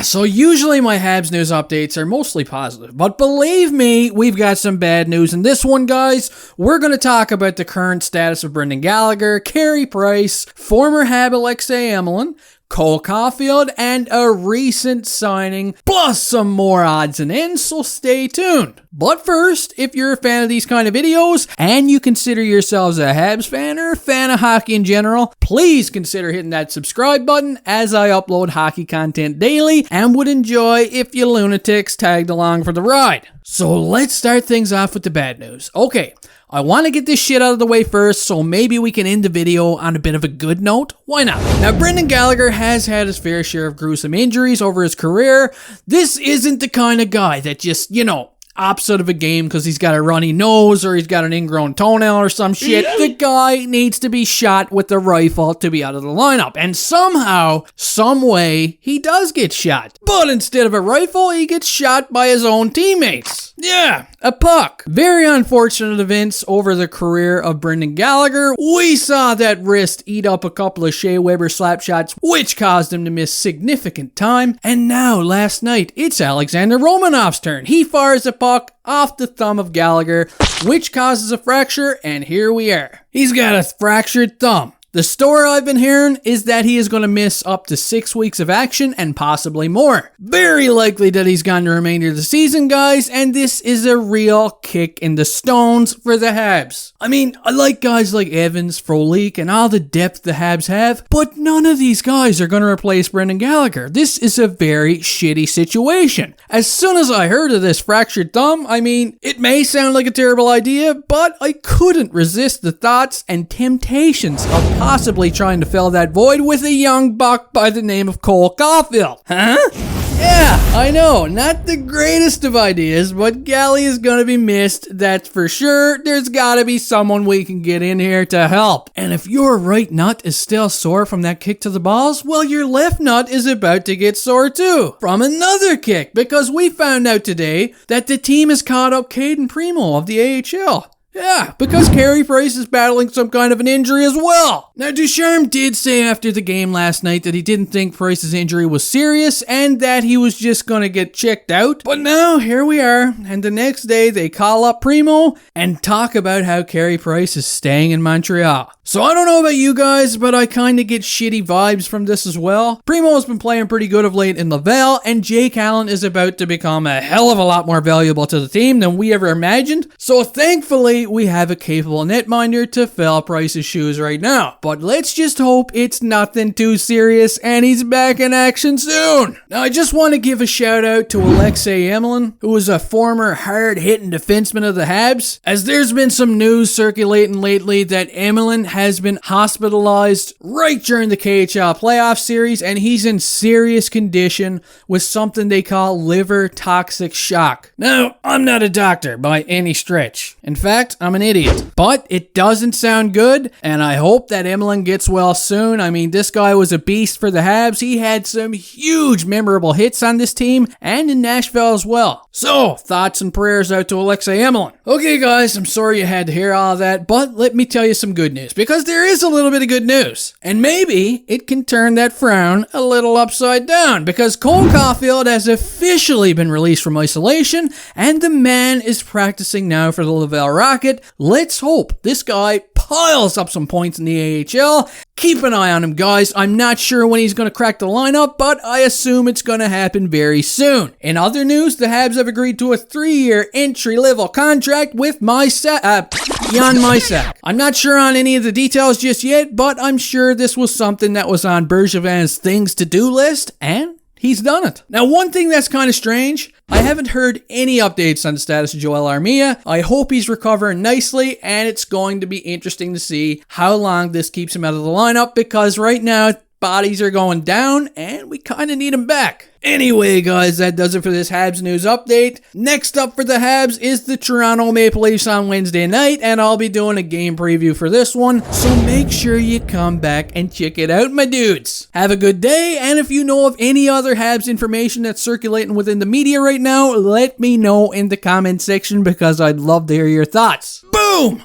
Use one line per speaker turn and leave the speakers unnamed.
So usually my Habs news updates are mostly positive, but believe me, we've got some bad news in this one, guys. We're going to talk about the current status of Brendan Gallagher, Carey Price, former Hab Alexei Emelin, Cole Caulfield, and a recent signing, plus some more odds and ends, so stay tuned. But first, if you're a fan of these kind of videos, and you consider yourselves a Habs fan or a fan of hockey in general, please consider hitting that subscribe button as I upload hockey content daily, and would enjoy if you lunatics tagged along for the ride. So let's start things off with the bad news. Okay, I want to get this shit out of the way first, so maybe we can end the video on a bit of a good note. Why not? Now, Brendan Gallagher has had his fair share of gruesome injuries over his career. This isn't the kind of guy that just, opts out of a game because he's got a runny nose or he's got an ingrown toenail or some shit. The guy needs to be shot with a rifle to be out of the lineup. And somehow, some way, he does get shot. But instead of a rifle, he gets shot by his own teammates. Yeah, a puck. Very unfortunate events over the career of Brendan Gallagher. We saw that wrist eat up a couple of Shea Weber slap shots, which caused him to miss significant time. And now, last night, it's Alexander Romanov's turn. He fires a puck off the thumb of Gallagher, which causes a fracture, and here we are. He's got a fractured thumb. The story I've been hearing is that he is going to miss up to 6 weeks of action and possibly more. Very likely that he's gone the remainder of the season, guys, and this is a real kick in the stones for the Habs. I mean, I like guys like Evans, Frolik, and all the depth the Habs have, but none of these guys are going to replace Brendan Gallagher. This is a very shitty situation. As soon as I heard of this fractured thumb, I mean, it may sound like a terrible idea, but I couldn't resist the thoughts and temptations of possibly trying to fill that void with a young buck by the name of Cole Caulfield. Huh? Yeah, I know, not the greatest of ideas, but Gally is gonna be missed, that's for sure. There's gotta be someone we can get in here to help. And if your right nut is still sore from that kick to the balls, well, your left nut is about to get sore too, from another kick, because we found out today that the team has caught up Caden Primo of the AHL. Yeah, because Carey Price is battling some kind of an injury as well. Now, Ducharme did say after the game last night that he didn't think Price's injury was serious and that he was just gonna get checked out. But now, here we are, and the next day they call up Primo and talk about how Carey Price is staying in Montreal. So I don't know about you guys, but I kinda get shitty vibes from this as well. Primo has been playing pretty good of late in Laval, and Jake Allen is about to become a hell of a lot more valuable to the team than we ever imagined. So thankfully, we have a capable netminder to fill Price's shoes right now. But let's just hope it's nothing too serious and he's back in action soon. Now, I just want to give a shout out to Alexei Emelin, who is a former hard-hitting defenseman of the Habs, as there's been some news circulating lately that Emelin has been hospitalized right during the KHL playoff series, and he's in serious condition with something they call liver toxic shock. Now, I'm not a doctor by any stretch. In fact, I'm an idiot. But it doesn't sound good, and I hope that Emelin gets well soon. I mean, this guy was a beast for the Habs. He had some huge memorable hits on this team, and in Nashville as well. So, thoughts and prayers out to Alexei Emelin. Okay, guys, I'm sorry you had to hear all that, but let me tell you some good news, because there is a little bit of good news. And maybe it can turn that frown a little upside down, because Cole Caulfield has officially been released from isolation, and the man is practicing now for the Laval Rocket. Let's hope this guy piles up some points in the AHL. Keep an eye on him, guys. I'm not sure when he's going to crack the lineup, but I assume it's going to happen very soon. In other news, the Habs have agreed to a 3-year entry-level contract with Jan Mysak. I'm not sure on any of the details just yet, but I'm sure this was something that was on Bergevin's things-to-do list, and he's done it. Now, one thing that's kind of strange, I haven't heard any updates on the status of Joel Armia. I hope he's recovering nicely, and it's going to be interesting to see how long this keeps him out of the lineup, because right now, bodies are going down, and we kind of need him back. Anyway, guys, that does it for this Habs news update. Next up for the Habs is the Toronto Maple Leafs on Wednesday night, and I'll be doing a game preview for this one, so make sure you come back and check it out, my dudes. Have a good day, and if you know of any other Habs information that's circulating within the media right now, let me know in the comment section, because I'd love to hear your thoughts. Boom!